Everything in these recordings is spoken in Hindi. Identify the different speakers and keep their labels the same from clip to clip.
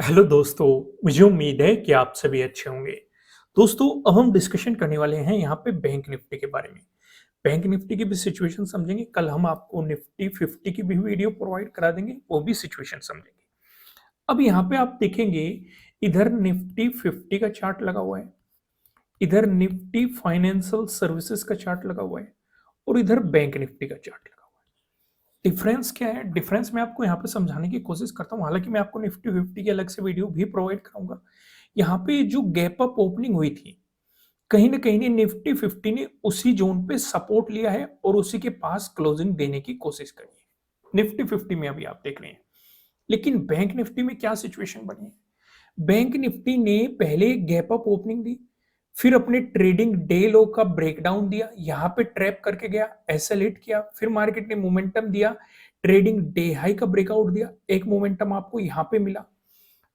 Speaker 1: हेलो दोस्तों, मुझे उम्मीद है कि आप सभी अच्छे होंगे। दोस्तों, अब हम डिस्कशन करने वाले हैं यहाँ पे बैंक निफ्टी के बारे में। बैंक निफ्टी की भी सिचुएशन समझेंगे, कल हम आपको निफ्टी 50 की भी वीडियो प्रोवाइड करा देंगे, वो भी सिचुएशन समझेंगे। अब यहाँ पे आप देखेंगे, इधर निफ्टी 50 का चार्ट लगा हुआ है, इधर निफ्टी फाइनेंशियल सर्विसेज का चार्ट लगा हुआ है और इधर बैंक निफ्टी का चार्ट लगा हुआ है। डिफरेंस क्या है? डिफरेंस मैं आपको यहाँ पे समझाने की कोशिश करता हूँ, हालांकि मैं आपको निफ्टी 50 की अलग से वीडियो भी प्रोवाइड कराऊंगा। यहाँ पे जो गैप अप ओपनिंग हुई थी, कहीं न कहीं निफ्टी 50 ने उसी ज़ोन पे सपोर्ट लिया है और उसी के पास क्लोजिंग देने की कोशिश करी है। निफ्टी 50 में अभी आप देख रहे हैं। लेकिन बैंक निफ्टी में क्या सिचुएशन बनी है? बैंक निफ्टी ने पहले गैप अप ओपनिंग दी, फिर अपने ट्रेडिंग डे लो का ब्रेकडाउन दिया, यहाँ पे ट्रैप करके गया, एसएल हिट किया, फिर मार्केट ने मोमेंटम दिया, ट्रेडिंग डे हाई का ब्रेकआउट दिया, एक मोमेंटम आपको यहाँ पे मिला।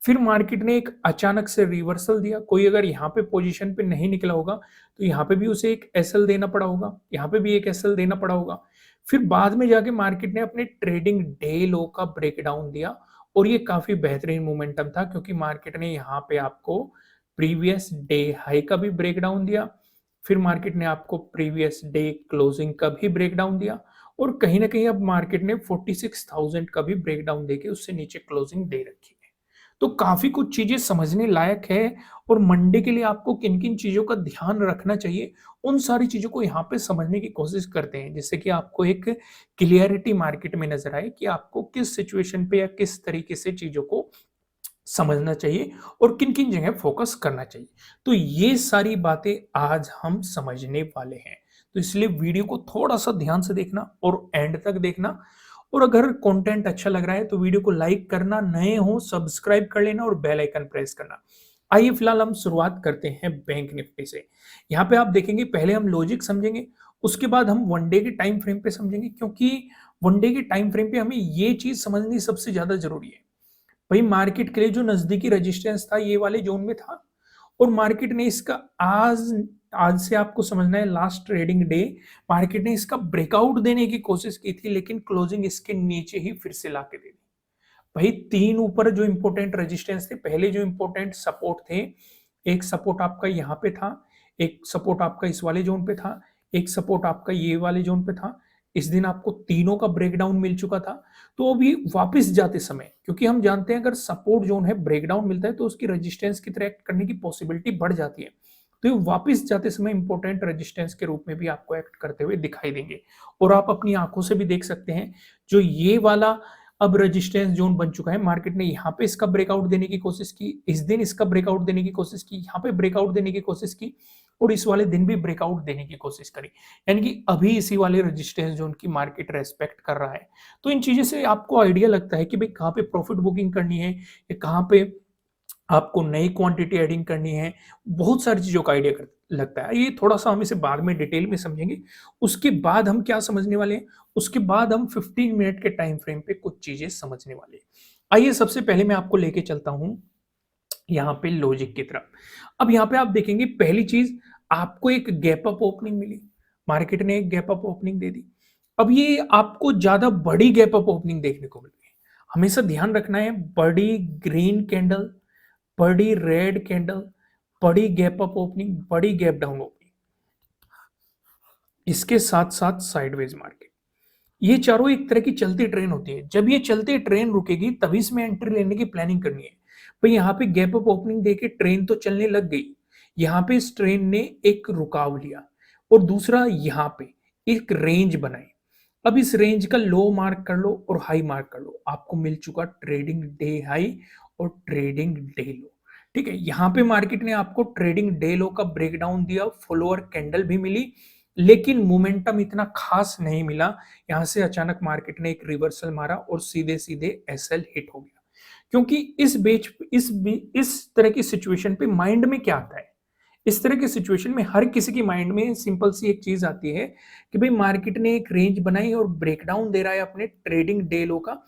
Speaker 1: फिर मार्केट ने एक अचानक से रिवर्सल दिया। कोई अगर यहाँ पे पोजीशन पे नहीं निकला होगा तो यहाँ पे भी उसे एक एसएल देना पड़ा होगा, यहाँ पे भी एक एसएल देना पड़ा होगा। फिर बाद में जाके मार्केट ने अपने ट्रेडिंग डे लो का ब्रेकडाउन दिया और ये काफी बेहतरीन मोमेंटम था, क्योंकि मार्केट ने यहाँ पे आपको प्रीवियस डे हाई का भी ब्रेकडाउन दिया, फिर मार्केट ने आपको प्रीवियस डे क्लोजिंग का भी ब्रेकडाउन दिया और कहीं ना कहीं अब मार्केट ने 46,000 का भी ब्रेकडाउन देके उससे नीचे क्लोजिंग दे रखी है। तो काफ़ी कुछ चीज़ें समझने लायक है और मंडे के लिए आपको किन-किन चीज़ों का ध्यान रखना चाहिए, उन सारी चीज़ों को यहाँ पे समझने की कोशिश करते हैं, जिससे कि आपको एक क्लियरिटी मार्केट में नज़र आए कि आपको किस सिचुएशन पे या किस तरीके से चीज़ों को समझना चाहिए और किन-किन जगह फोकस करना चाहिए। तो ये सारी बातें आज हम समझने वाले हैं। तो इसलिए वीडियो को थोड़ा-सा ध्यान से देखना और एंड तक देखना, और अगर कंटेंट अच्छा लग रहा है तो वीडियो को लाइक करना, नए हो सब्सक्राइब कर लेना और बेल आइकन प्रेस करना। आइए फिलहाल हम शुरुआत करते हैं बैंक निफ्टी से। यहाँ पे आप देखेंगे, पहले हम लॉजिक समझेंगे, उसके बाद हम वन डे के टाइम फ्रेम पे समझेंगे, क्योंकि वन डे के टाइम फ्रेम पे हमें ये चीज़ समझनी सबसे ज़्यादा ज़रूरी है। भाई, मार्केट के लिए जो नज़दीकी रेजिस्टेंस था ये वाले ज़ोन में था और मार्केट ने इसका आज आज से आपको समझना है, लास्ट ट्रेडिंग डे मार्केट ने इसका ब्रेकआउट देने की कोशिश की थी, लेकिन क्लोजिंग इसके नीचे ही फिर से लाके दे दी। भाई, 3 ऊपर जो इंपॉर्टेंट रेजिस्टेंस थे, पहले जो इंपॉर्टेंट सपोर्ट थे, एक सपोर्ट आपका यहाँ पे था, एक सपोर्ट आपका इस वाले ज़ोन पे था, एक सपोर्ट आपका ये वाले ज़ोन पे था। इस दिन आपको तीनों का ब्रेकडाउन मिल चुका था। तो अभी वापस जाते समय, क्योंकि हम जानते हैं अगर सपोर्ट ज़ोन है, ब्रेकडाउन मिलता है तो उसकी रेजिस्टेंस की तरह एक्ट करने की पॉसिबिलिटी बढ़ जाती है। तो ये वापस जाते समय इंपॉर्टेंट रेजिस्टेंस के रूप में भी आपको एक्ट करते हुए दिखाई देंगे और आप अपनी आँखों से भी देख सकते हैं, जो ये वाला अब रेजिस्टेंस जोन बन चुका है, मार्केट ने यहाँ पे इसका ब्रेकआउट देने की कोशिश की, इस दिन इसका ब्रेकआउट देने की कोशिश की, यहाँ पे ब्रेकआउट देने की कोशिश की और इस वाले दिन भी ब्रेकआउट देने की कोशिश करी। यानी कि अभी इसी वाले रेजिस्टेंस जोन की मार्केट रेस्पेक्ट कर रहा है। तो इन चीज़ों से आपको आइडिया लगता है कि भाई कहाँ पे प्रॉफिट बुकिंग करनी है या कहाँ पे आपको नई क्वांटिटी एडिंग करनी है, बहुत सारी चीज़ों का आइडिया कर लगता है। ये थोड़ा-सा हम इसे बाद में डिटेल में समझेंगे। उसके बाद हम क्या समझने वाले हैं, उसके बाद हम 15 मिनट के टाइम फ्रेम पे कुछ चीज़ें समझने वाले हैं। आइए सबसे पहले मैं आपको लेके चलता हूँ यहाँ पे लॉजिक की तरफ। अब यहाँ पे आप देखेंगे, पहली चीज़ आपको एक गैप अप ओपनिंग मिली। मार्केट ने एक गैप अप ओपनिंग दे दी। अब ये आपको ज़्यादा बड़ी गैप अप ओपनिंग देखने को मिल रही है। हमेशा ध्यान रखना है, बड़ी ग्रीन कैंडल, बड़ी रेड कैंडल, बड़ी गैप अप ओपनिंग, बड़ी गैप डाउन ओपनिंग, इसके साथ साथ साइडवेज मार्केट, ये चारों एक तरह की चलती ट्रेन होती है। जब ये चलती ट्रेन रुकेगी तभी इसमें एंट्री लेने की प्लानिंग करनी है। भाई, यहाँ पे गैप अप ओपनिंग देके ट्रेन तो चलने लग गई, यहाँ पे इस ट्रेन ने एक रुकाव लिया और दूसरा यहाँ पे एक रेंज बनाई। अब इस रेंज का लो मार्क कर लो और हाई मार्क कर लो, आपको मिल चुका ट्रेडिंग डे हाई और ट्रेडिंग डे लो। ठीक है, यहाँ पे मार्केट ने आपको ट्रेडिंग डे लो का ब्रेकडाउन दिया, फॉलोअर कैंडल भी मिली, लेकिन मोमेंटम इतना खास नहीं मिला। यहाँ से अचानक मार्केट ने एक रिवर्सल मारा और सीधे सीधे एसएल हिट हो गया। क्योंकि इस तरह की सिचुएशन पे माइंड में क्या आता है, इस तरह की सिचुएशन में हर किसी की माइंड में सिंपल सी एक चीज आती है कि भाई मार्केट ने एक रेंज बनाई और ब्रेकडाउन दे रहा है अपने ट्रेडिंग डे लो का।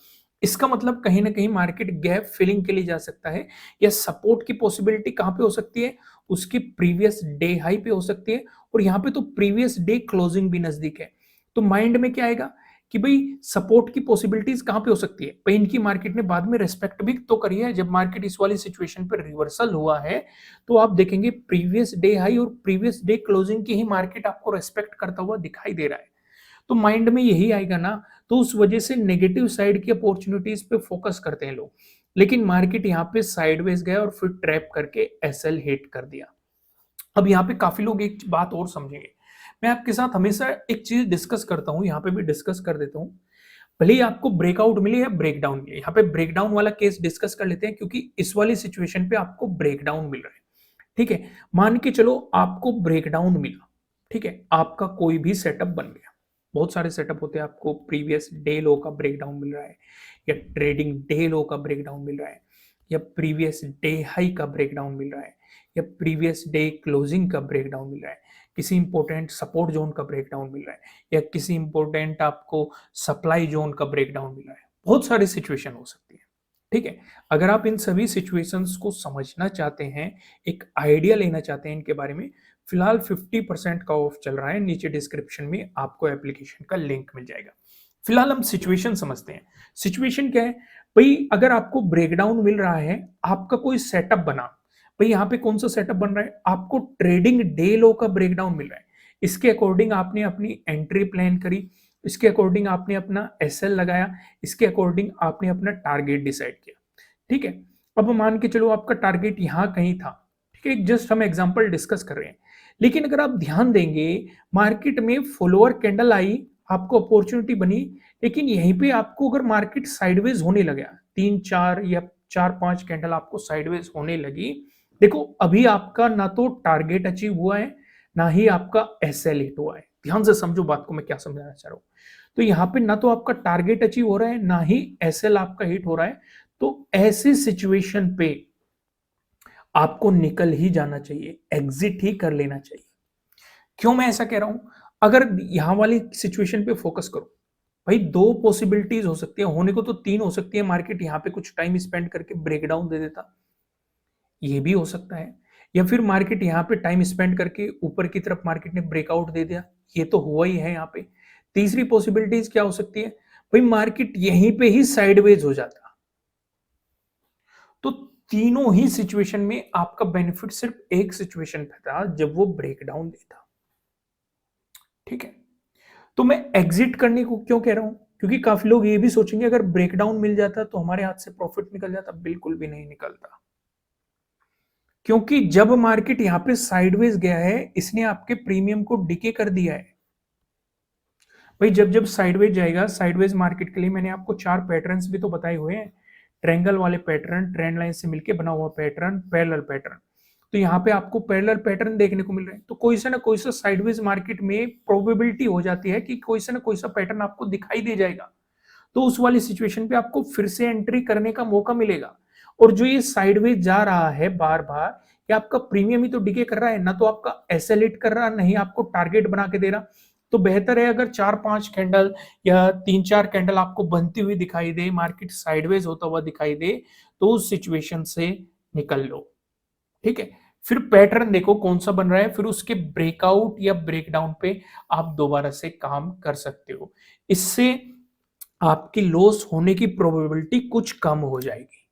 Speaker 1: इसका मतलब कहीं ना कहीं मार्केट गैप फिलिंग के लिए जा सकता है, या सपोर्ट की पॉसिबिलिटी कहाँ पे हो सकती है, उसकी प्रीवियस डे हाई पे हो सकती है, और यहाँ पे तो प्रीवियस डे क्लोजिंग भी नजदीक है। तो माइंड में क्या आएगा कि भाई सपोर्ट की पॉसिबिलिटीज कहां पे हो सकती है। भाई इनकी मार्केट ने बाद में रेस्पेक्ट भी तो करी है। जब मार्केट इस वाली सिचुएशन पर रिवर्सल हुआ है तो आप देखेंगे प्रीवियस डे हाई और प्रीवियस डे क्लोजिंग की ही मार्केट आपको रेस्पेक्ट करता हुआ दिखाई दे रहा है। तो माइंड में यही आएगा ना, तो उस वजह से नेगेटिव साइड की अपॉर्चुनिटीज पे फोकस करते हैं लोग। लेकिन मार्केट यहाँ पे साइडवेज गया और फिर ट्रैप करके एसएल हिट कर दिया। अब यहाँ पे काफी लोग एक बात और समझेंगे। मैं आपके साथ हमेशा एक चीज डिस्कस करता हूँ, यहाँ पे भी डिस्कस कर देता हूँ। भले ही आपको ब्रेकआउट मिले या ब्रेकडाउन मिले, यहाँ पे ब्रेकडाउन वाला केस डिस्कस कर लेते हैं क्योंकि इस वाली सिचुएशन पे आपको ब्रेकडाउन मिल रहा है। ठीक है, मान के चलो आपको ब्रेकडाउन मिला, ठीक है, आपका कोई भी सेटअप बन गया। बहुत सारे सेटअप होते हैं, आपको प्रीवियस डे लो का ब्रेकडाउन मिल रहा है, या ट्रेडिंग डे लो का ब्रेकडाउन मिल रहा है, या प्रीवियस डे हाई का ब्रेकडाउन मिल रहा है, या प्रीवियस डे क्लोजिंग का ब्रेकडाउन मिल रहा है, किसी इंपॉर्टेंट सपोर्ट जोन का ब्रेकडाउन मिल रहा है, या किसी इंपॉर्टेंट आपको सप्लाई जोन का ब्रेकडाउन मिल रहा है। बहुत सारी सिचुएशन हो सकती है। ठीक है, अगर आप इन सभी सिचुएशंस को समझना चाहते हैं, एक आइडिया लेना चाहते हैं इनके बारे में, फिलहाल 50% का ऑफ चल रहा है। नीचे डिस्क्रिप्शन में आपको एप्लीकेशन का लिंक मिल जाएगा। फिलहाल हम सिचुएशन समझते हैं। सिचुएशन क्या है भाई, अगर आपको ब्रेकडाउन मिल रहा है, आपका कोई सेटअप बना, भाई यहाँ पे कौन सा सेटअप बन रहा है, आपको ट्रेडिंग डे लो का ब्रेकडाउन मिल रहा है। इसके अकॉर्डिंग आपने अपनी एंट्री प्लान करी, इसके अकॉर्डिंग आपने अपना एसएल लगाया, इसके अकॉर्डिंग आपने अपना टारगेट डिसाइड किया। ठीक है, अब मान के चलो आपका टारगेट यहां कहीं था। ठीक है, जस्ट हम एग्जांपल डिस्कस कर रहे हैं। लेकिन अगर आप ध्यान देंगे, मार्केट में फॉलोअर कैंडल आई, आपको अपॉर्चुनिटी बनी, लेकिन यहीं पे आपको अगर मार्केट साइडवेज होने लगा, 3-4 या 4-5 कैंडल आपको साइडवेज होने लगी, देखो अभी आपका ना तो टारगेट अचीव हुआ है, ना ही आपका एसएल हिट हुआ है। ध्यान से समझो बात को, मैं क्या समझाना चाह रहा हूं। तो यहाँ पे ना तो आपका टारगेट अचीव हो रहा है, ना ही एसएल आपका हिट हो रहा है। तो ऐसी सिचुएशन पे आपको निकल ही जाना चाहिए, एग्जिट ही कर लेना चाहिए। क्यों मैं ऐसा कह रहा हूं, अगर यहां वाली सिचुएशन पे फोकस करो, भाई दो पॉसिबिलिटीज हो सकती है, होने को तो तीन हो सकती है। मार्केट यहां पे कुछ टाइम स्पेंड करके ब्रेकडाउन दे देता, ये भी हो सकता है, या फिर मार्केट यहां पे टाइम स्पेंड करके ऊपर की तरफ मार्केट ने ब्रेकआउट दे दिया, ये तो हुआ ही है यहाँ पे। तीसरी पॉसिबिलिटीज क्या हो सकती है, भाई मार्केट यहीं पे ही साइडवेज हो जाता। तो तीनों ही सिचुएशन में आपका बेनिफिट सिर्फ एक सिचुएशन पे था, जब वो ब्रेकडाउन देता। ठीक है, तो मैं एग्जिट करने को क्यों कह रहा हूं, क्योंकि काफी लोग ये भी सोचेंगे अगर ब्रेकडाउन मिल जाता तो हमारे हाथ से प्रॉफिट निकल जाता। बिल्कुल भी नहीं निकलता, क्योंकि जब मार्केट यहां पे साइडवेज गया है, इसने आपके प्रीमियम को डिके कर दिया है। भाई जब जब साइडवेज जाएगा, साइडवेज मार्केट के लिए मैंने आपको 4 पैटर्न्स भी तो बताए हुए हैं। ट्रायंगल वाले पैटर्न, ट्रेंड लाइन से मिलकर बना हुआ पैटर्न, पैरेलल पैटर्न। तो यहाँ पे आपको पैरेलल पैटर्न देखने को मिल रहे हैं। तो कोई सा ना कोई सा साइडवेज मार्केट में प्रोबेबिलिटी हो जाती है कि कोई सा ना कोई सा पैटर्न आपको दिखाई दे जाएगा। तो उस वाली सिचुएशन पे आपको फिर से एंट्री करने का मौका मिलेगा। और जो ये साइडवेज जा रहा है बार बार, ये आपका प्रीमियम ही तो डिके कर रहा है, ना तो आपका एसएल हिट कर रहा, नहीं आपको टारगेट बना के दे रहा। तो बेहतर है अगर 4-5 कैंडल या 3-4 कैंडल आपको बनती हुई दिखाई दे, मार्केट साइडवेज होता हुआ दिखाई दे, तो उस सिचुएशन से निकल लो। ठीक है, फिर पैटर्न देखो कौन सा बन रहा है, फिर उसके ब्रेकआउट या ब्रेकडाउन पे आप दोबारा से काम कर सकते हो। इससे आपकी लॉस होने की प्रोबेबिलिटी कुछ कम हो जाएगी।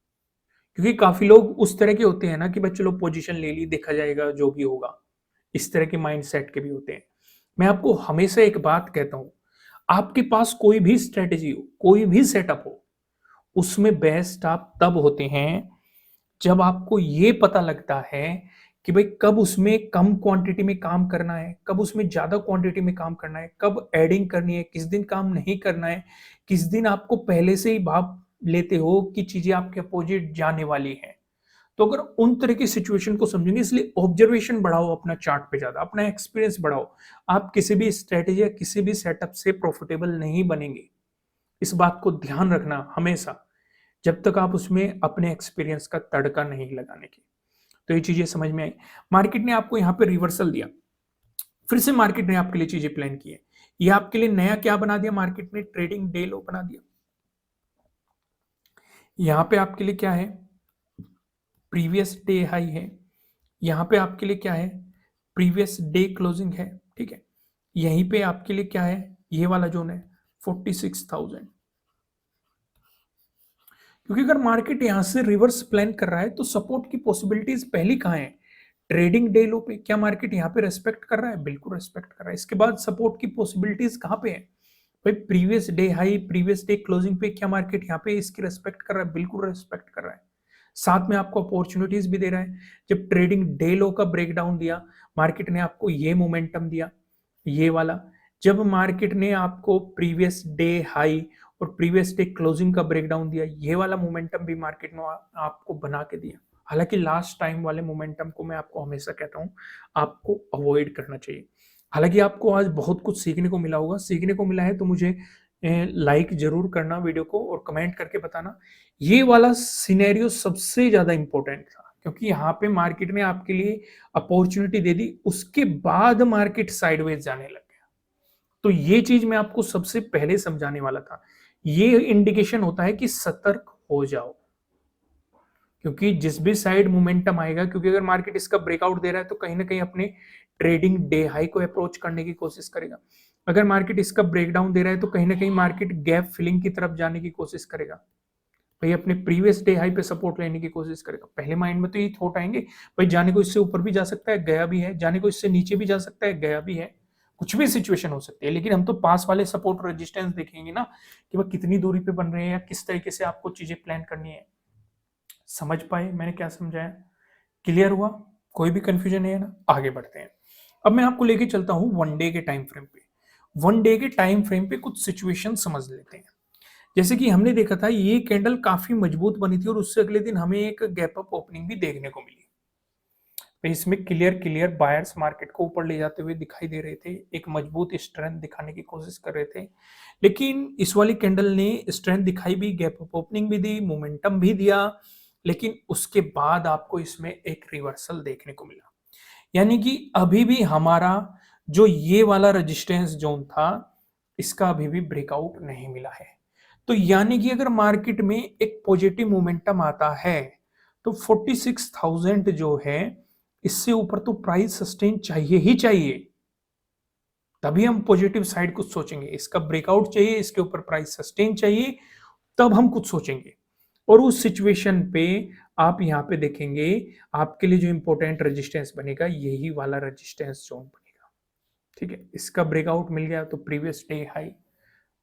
Speaker 1: क्योंकि काफी लोग उस तरह के होते हैं ना कि भाई चलो पोजीशन ले ली, देखा जाएगा जो भी होगा, इस तरह के माइंडसेट के भी होते हैं। मैं आपको हमेशा एक बात कहता हूं, आपके पास कोई भी स्ट्रेटेजी हो, कोई भी सेटअप हो, उसमें बेस्ट आप तब होते हैं जब आपको ये पता लगता है कि भाई कब उसमें कम क्वांटिटी में काम करना है, कब उसमें ज्यादा क्वांटिटी में काम करना है, कब एडिंग करनी है, किस दिन काम नहीं करना है, किस दिन आपको पहले से ही भाप लेते हो कि चीजें आपके अपोजिट जाने वाली हैं। तो अगर उन तरह की सिचुएशन को समझेंगे, इसलिए ऑब्जर्वेशन बढ़ाओ अपना चार्ट पे, ज्यादा अपना एक्सपीरियंस बढ़ाओ। आप किसी भी स्ट्रेटेजी या किसी भी सेटअप से प्रॉफिटेबल नहीं बनेंगे, इस बात को ध्यान रखना हमेशा, जब तक आप उसमें अपने एक्सपीरियंस का तड़का नहीं लगाने की। तो ये चीजें समझ में आई। मार्केट ने आपको यहाँ पे रिवर्सल दिया, फिर से मार्केट ने आपके लिए चीजें प्लान की है। ये आपके लिए नया क्या बना दिया, मार्केट ने ट्रेडिंग डे लो बना दिया। यहां पे आपके लिए क्या है, प्रीवियस डे हाई है। यहां पे आपके लिए क्या है, प्रीवियस डे क्लोजिंग है। ठीक है, यहीं पे आपके लिए क्या है, ये वाला जोन है, 46,000। क्योंकि अगर मार्केट यहां से रिवर्स प्लान कर रहा है तो सपोर्ट की पॉसिबिलिटीज पहली कहां है? ट्रेडिंग डे लो पे। क्या मार्केट यहां पे रेस्पेक्ट कर रहा है? बिल्कुल रेस्पेक्ट कर रहा है। इसके बाद सपोर्ट की पॉसिबिलिटीज कहां पे है भाई? Previous day high, previous day closing पे क्या मार्केट यहाँ पे इसकी रेस्पेक्ट कर रहा है? बिल्कुल रेस्पेक्ट कर रहा है। साथ में आपको अपॉर्चुनिटीज भी दे रहा है। जब ट्रेडिंग डे लो का ब्रेकडाउन दिया, मार्केट ने आपको ये मोमेंटम दिया, ये वाला। जब मार्केट ने आपको प्रीवियस डे हाई और प्रीवियस डे क्लोजिंग का ब्रेकडाउन दिया, ये वाला मोमेंटम भी मार्केट ने आपको बना के दिया। हालांकि लास्ट टाइम वाले मोमेंटम को मैं आपको हमेशा कहता हूं आपको अवॉइड करना चाहिए। हालांकि आपको आज बहुत कुछ सीखने को मिला होगा। सीखने को मिला है तो मुझे लाइक जरूर करना वीडियो को और कमेंट करके बताना। ये वाला सिनेरियो सबसे ज्यादा इंपॉर्टेंट था क्योंकि यहाँ पे मार्केट ने आपके लिए अपॉर्चुनिटी दे दी, उसके बाद मार्केट साइडवेज जाने लग गया। तो ये चीज मैं आपको सबसे पहले समझाने वाला था। ये इंडिकेशन होता है कि सतर्क हो जाओ, क्योंकि जिस भी साइड मोमेंटम आएगा, क्योंकि अगर मार्केट इसका ब्रेकआउट दे रहा है तो कहीं ना कहीं अपने ट्रेडिंग डे हाई को अप्रोच करने की कोशिश करेगा। अगर मार्केट इसका ब्रेकडाउन दे रहा है तो कहीं ना कहीं मार्केट गैप फिलिंग की तरफ जाने की कोशिश करेगा। भाई अपने प्रीवियस डे हाई पे सपोर्ट लेने की कोशिश करेगा। पहले माइंड में तो ये थॉट आएंगे भाई जाने को इससे ऊपर भी जा सकता है, गया भी है, जाने को इससे नीचे भी जा सकता है, गया भी है, कुछ भी सिचुएशन हो सकती है। लेकिन हम तो पास वाले सपोर्ट रेजिस्टेंस देखेंगे ना कि वह कितनी दूरी पे बन रहे हैं या किस तरीके से आपको चीजें प्लान करनी है। समझ पाए मैंने क्या समझाया? क्लियर हुआ? कोई भी कंफ्यूजन है ना? आगे बढ़ते हैं। अब मैं आपको लेके चलता हूं वन डे के टाइम फ्रेम पे। वन डे के टाइम फ्रेम पे कुछ सिचुएशन समझ लेते हैं। जैसे कि हमने देखा था ये कैंडल काफी मजबूत बनी थी और उससे अगले दिन हमें एक गैप अप ओपनिंग भी देखने को मिली। तो इसमें क्लियर बायर्स मार्केट को ऊपर ले जाते हुए दिखाई दे रहे थे, एक मजबूत स्ट्रेंथ दिखाने की कोशिश कर रहे थे। लेकिन इस वाली कैंडल ने स्ट्रेंथ दिखाई भी, गैप अप ओपनिंग भी दी, मोमेंटम भी दिया, लेकिन उसके बाद आपको इसमें एक रिवर्सल देखने को मिला। यानी कि अभी भी हमारा जो ये वाला रेजिस्टेंस जोन था इसका अभी भी ब्रेकआउट नहीं मिला है। तो यानी कि अगर मार्केट में एक पॉजिटिव मोमेंटम आता है तो 46,000 जो है इससे ऊपर तो प्राइस सस्टेन चाहिए ही चाहिए, तभी हम पॉजिटिव साइड कुछ सोचेंगे। इसका ब्रेकआउट चाहिए, इसके ऊपर प्राइस सस्टेन चाहिए, तब हम कुछ सोचेंगे। और उस सिचुएशन पे आप यहाँ पे देखेंगे आपके लिए जो इंपॉर्टेंट रेजिस्टेंस बनेगा यही वाला रेजिस्टेंस जोन बनेगा। ठीक है, इसका ब्रेकआउट मिल गया तो प्रीवियस डे हाई।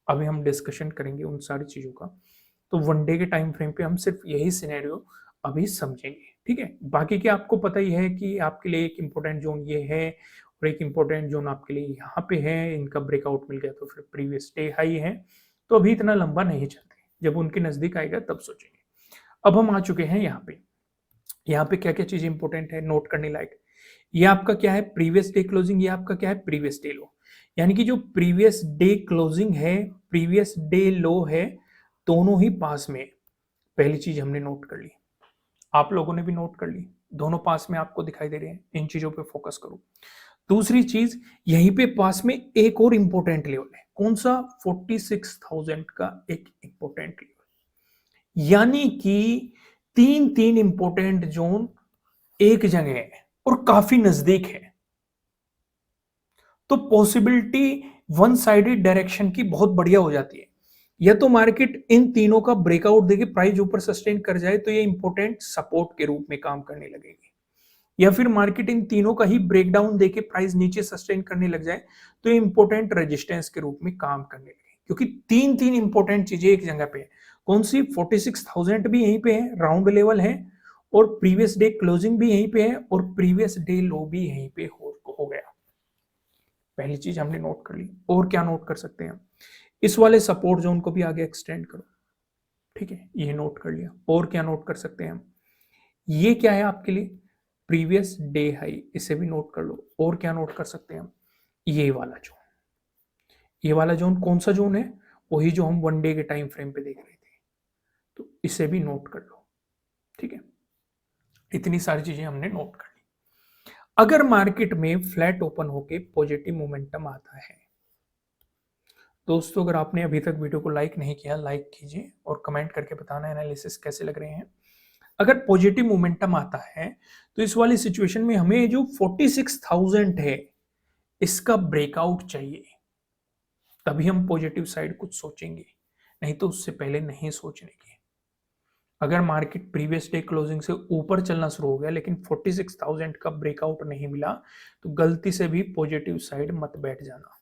Speaker 1: अभी हम डिस्कशन करेंगे उन सारी चीजों का। तो वन डे के टाइम फ्रेम पे हम सिर्फ यही सिनेरियो अभी समझेंगे। ठीक है, बाकी के आपको पता ही है कि आपके लिए एक इंपॉर्टेंट जोन ये है और एक इंपॉर्टेंट जोन आपके लिए यहाँ पे है। इनका ब्रेकआउट मिल गया तो फिर प्रीवियस डे हाई है। तो अभी इतना लंबा नहीं चलते, जब उनके नजदीक आएगा तब सोचेंगे। अब हम आ चुके हैं यहाँ पे। यहाँ पे क्या क्या चीज इंपॉर्टेंट है नोट करने लायक? ये आपका क्या है? Previous day closing. ये आपका क्या है? प्रीवियस डे लो। यानी कि जो प्रीवियस डे क्लोजिंग है, प्रीवियस डे लो है, दोनों ही पास में। पहली चीज हमने नोट कर ली, आप लोगों ने भी नोट कर ली, दोनों पास में आपको दिखाई दे रहे हैं। इन चीजों पे फोकस करो। दूसरी चीज, यहीं पे पास में एक और इंपॉर्टेंट लेवल है। कौन सा? 46,000 का एक इंपॉर्टेंट लेवल। यानी कि तीन तीन इंपॉर्टेंट जोन एक जगह है और काफी नजदीक है। तो पॉसिबिलिटी वन साइडेड डायरेक्शन की बहुत बढ़िया हो जाती है। या तो मार्केट इन तीनों का ब्रेकआउट देके प्राइस ऊपर सस्टेन कर जाए तो ये इंपॉर्टेंट सपोर्ट के रूप में काम करने लगेगी, या फिर मार्केट इन तीनों का ही ब्रेकडाउन देके प्राइस नीचे सस्टेन करने लग जाए तो ये इंपॉर्टेंट रेजिस्टेंस के रूप में काम करने लगे। क्योंकि तीन तीन इंपॉर्टेंट चीजें एक जगह पे है। कौन सी? 46,000 भी यहीं पे है, राउंड लेवल है, और प्रीवियस डे क्लोजिंग भी यहीं पे है, और प्रीवियस डे लो भी यहीं पे हो गया। पहली चीज हमने नोट कर ली। और क्या नोट कर सकते हैं? इस वाले सपोर्ट जोन को भी आगे एक्सटेंड करो। ठीक है, ये नोट कर लिया। और क्या नोट कर सकते हैं हम? ये क्या है आपके लिए? प्रीवियस डे हाई, इसे भी नोट कर लो। और क्या नोट कर सकते हैं हम? ये वाला जोन। ये वाला जोन कौन सा जोन है? वही जो हम वन डे के टाइम फ्रेम पे देख रहे थे। तो इसे भी नोट कर लो। ठीक है, इतनी सारी चीजें हमने नोट कर ली। अगर मार्केट में फ्लैट ओपन होके पॉजिटिव मोमेंटम आता है, दोस्तों अगर आपने अभी तक वीडियो को लाइक नहीं किया, लाइक कीजिए और कमेंट करके बताना एनालिसिस कैसे लग रहे हैं। अगर पॉजिटिव मोमेंटम आता है तो इस वाली सिचुएशन में हमें जो 46,000 है इसका ब्रेकआउट चाहिए। तभी हम पॉजिटिव साइड कुछ सोचेंगे, नहीं तो उससे पहले नहीं सोचने की। अगर मार्केट प्रीवियस डे क्लोजिंग से ऊपर चलना शुरू हो गया लेकिन 46,000 का ब्रेकआउट नहीं मिला, तो गलती से भी पॉजिटिव साइड मत बैठ जाना।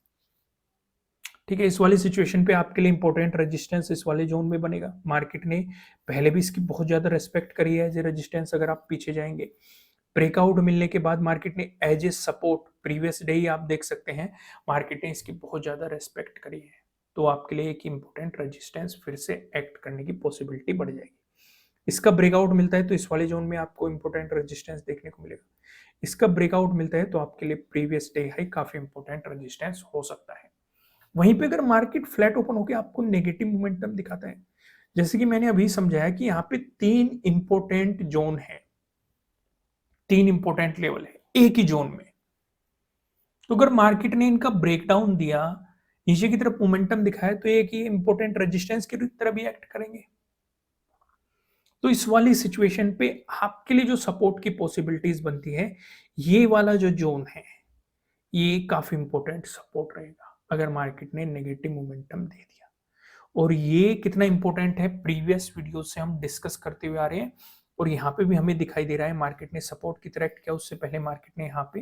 Speaker 1: ठीक है, इस वाली सिचुएशन पे आपके लिए इंपॉर्टेंट रेजिस्टेंस इस वाले जोन में बनेगा। मार्केट ने पहले भी इसकी बहुत ज्यादा रेस्पेक्ट करी है एज ए रेजिस्टेंस। अगर आप पीछे जाएंगे, ब्रेकआउट मिलने के बाद मार्केट ने as a support previous day ही आप देख सकते हैं, मार्केट ने इसकी बहुत ज्यादा रेस्पेक्ट करी है। तो आपके लिए एक इंपॉर्टेंट रेजिस्टेंस फिर से एक्ट करने की पॉसिबिलिटी बढ़ जाएगी। इसका ब्रेकआउट मिलता है तो इस वाले जोन में आपको इंपॉर्टेंट रेजिस्टेंस देखने को मिलेगा। इसका ब्रेकआउट मिलता है तो आपके लिए प्रीवियस डे हाई काफी इंपॉर्टेंट रेजिस्टेंस हो सकता है। वहीं पे अगर मार्केट फ्लैट ओपन होकर आपको नेगेटिव मोमेंटम दिखाता है, जैसे कि मैंने अभी समझाया कि यहाँ पे 3 इंपॉर्टेंट जोन है, 3 इंपॉर्टेंट लेवल है एक ही जोन में। तो अगर मार्केट ने इनका ब्रेकडाउन दिया, नीचे की तरफ मोमेंटम दिखाया, तो एक ही इंपॉर्टेंट रेजिस्टेंस की तरह भी एक्ट करेंगे। तो इस वाली सिचुएशन पे आपके लिए जो सपोर्ट की पॉसिबिलिटीज बनती है, ये वाला जो जोन है ये काफी इंपॉर्टेंट सपोर्ट रहेगा अगर मार्केट ने नेगेटिव मोमेंटम दे दिया। और ये कितना इंपॉर्टेंट है प्रीवियस वीडियो से हम डिस्कस करते हुए आ रहे हैं, और यहाँ पे भी हमें दिखाई दे रहा है मार्केट ने सपोर्ट की तरह एक्ट किया, उससे पहले मार्केट ने यहाँ पे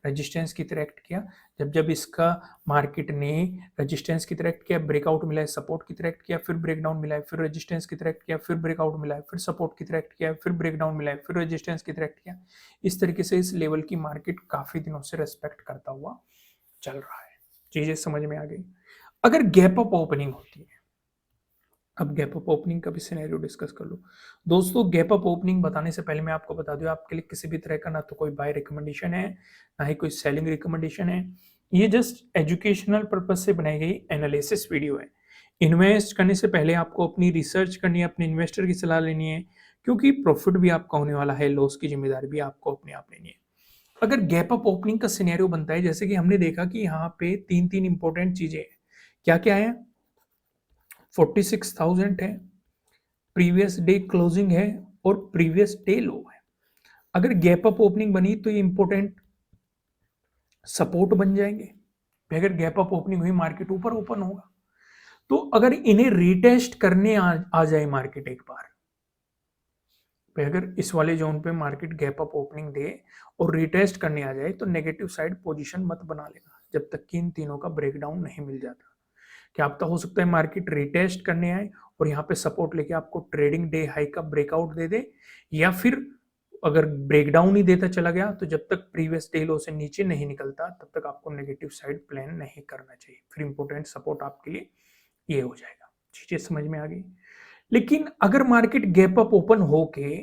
Speaker 1: रेजिस्टेंस की तरह एक्ट किया। जब जब इसका मार्केट ने रेजिस्टेंस की तरह एक्ट किया, ब्रेकआउट मिला है, सपोर्ट की तरह एक्ट किया, फिर ब्रेकडाउन मिला है, फिर रेजिस्टेंस की तरह एक्ट किया, फिर ब्रेकआउट मिला है, फिर सपोर्ट की तरह एक्ट किया, फिर ब्रेकडाउन मिला है, फिर रेजिस्टेंस की तरह एक्ट किया। इस तरीके से इस लेवल की मार्केट काफी दिनों से रेस्पेक्ट करता हुआ चल रहा है। चीजें समझ में आ गई। अगर गैप अप ओपनिंग होती है, अब गैप अप ओपनिंग का भी सिनेरियो डिस्कस कर लो। दोस्तों, गैप अप ओपनिंग बताने से पहले मैं आपको बता दूं, आपके लिए किसी भी तरह का ना तो कोई बाय रिकमेंडेशन है, ना ही कोई सेलिंग रिकमेंडेशन है। ये जस्ट एजुकेशनल पर्पज से बनाई गई एनालिसिस वीडियो है। इन्वेस्ट करने से पहले आपको अपनी रिसर्च करनी है, अपने इन्वेस्टर की सलाह लेनी है, क्योंकि प्रॉफिट भी आपका होने वाला है, लॉस की जिम्मेदारी भी आपको अपने आप लेनी है। अगर गैप अप ओपनिंग का सिनेरियो बनता है, जैसे कि हमने देखा कि यहाँ पे 3 इंपॉर्टेंट चीजें हैं। क्या क्या है? 46,000 है, प्रीवियस डे क्लोजिंग है, और प्रीवियस डे लो है। अगर गैप अप ओपनिंग बनी तो ये इंपॉर्टेंट सपोर्ट बन जाएंगे। अगर गैप अप ओपनिंग हुई, मार्केट ऊपर ओपन होगा। तो अगर इन्हें रीटेस्ट करने आ जाए मार्केट एक बार, अगर इस वाले जोन पे मार्केट गैप अप ओपनिंग दे और रीटेस्ट करने आ जाए, तो नेगेटिव साइड पोजीशन मत बना लेना जब तक कि इन तीनों का ब्रेकडाउन नहीं मिल जाता। क्या आपका हो सकता है मार्केट रिटेस्ट करने आए और यहाँ पे सपोर्ट लेके आपको ट्रेडिंग डे हाई का ब्रेकआउट दे दे, या फिर अगर ब्रेकडाउन ही देता चला गया तो जब तक प्रीवियस डे लो से नीचे नहीं निकलता तब तक आपको नेगेटिव साइड प्लान नहीं करना चाहिए। फिर इंपॉर्टेंट सपोर्ट आपके लिए ये हो जाएगा। चीजें समझ में आ गई। लेकिन अगर मार्केट गैप अप ओपन होके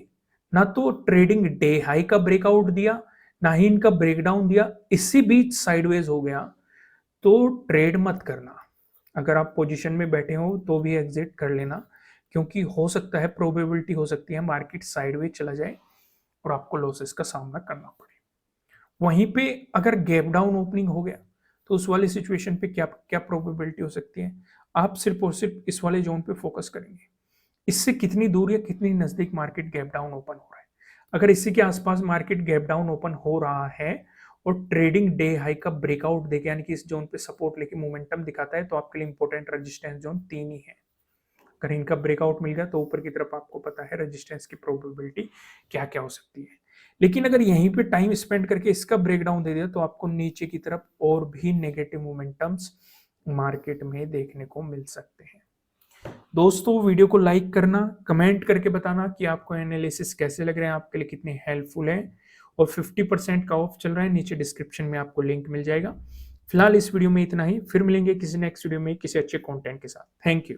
Speaker 1: ना तो ट्रेडिंग डे हाई का ब्रेकआउट दिया, ना ही इनका ब्रेकडाउन दिया, इसी बीच साइडवेज हो गया, तो ट्रेड मत करना। अगर आप पोजीशन में बैठे हो तो भी एग्जिट कर लेना, क्योंकि हो सकता है, प्रोबेबिलिटी हो सकती है मार्केट साइडवेज चला जाए और आपको लॉसेस का सामना करना पड़े। वहीं पे अगर गैप डाउन ओपनिंग हो गया तो उस वाली सिचुएशन पे क्या क्या प्रोबेबिलिटी हो सकती है? आप सिर्फ और सिर्फ इस वाले जोन पे फोकस करेंगे, इससे कितनी दूर या कितनी नजदीक मार्केट गैप डाउन ओपन हो रहा है। अगर इसी के आसपास मार्केट गैप डाउन ओपन हो रहा है और ट्रेडिंग डे हाई का ब्रेकआउट देके, यानी कि इस जोन पे सपोर्ट लेके मोमेंटम दिखाता है, तो आपके लिए इंपॉर्टेंट रेजिस्टेंस जोन 3 ही है। अगर इनका ब्रेकआउट मिल गया तो ऊपर की तरफ आपको पता है रेजिस्टेंस की प्रोबेबिलिटी क्या क्या हो सकती है। लेकिन अगर यहीं पे टाइम स्पेंड करके इसका ब्रेकडाउन दे दिया तो आपको नीचे की तरफ और भी नेगेटिव मोमेंटम्स मार्केट में देखने को मिल सकते हैं। दोस्तों, वीडियो को लाइक करना, कमेंट करके बताना कि आपको एनालिसिस कैसे लग रहे हैं, आपके लिए कितने हेल्पफुल है। और 50% का ऑफ चल रहा है, नीचे डिस्क्रिप्शन में आपको लिंक मिल जाएगा। फिलहाल इस वीडियो में इतना ही, फिर मिलेंगे किसी नेक्स्ट वीडियो में किसी अच्छे कंटेंट के साथ। Thank you.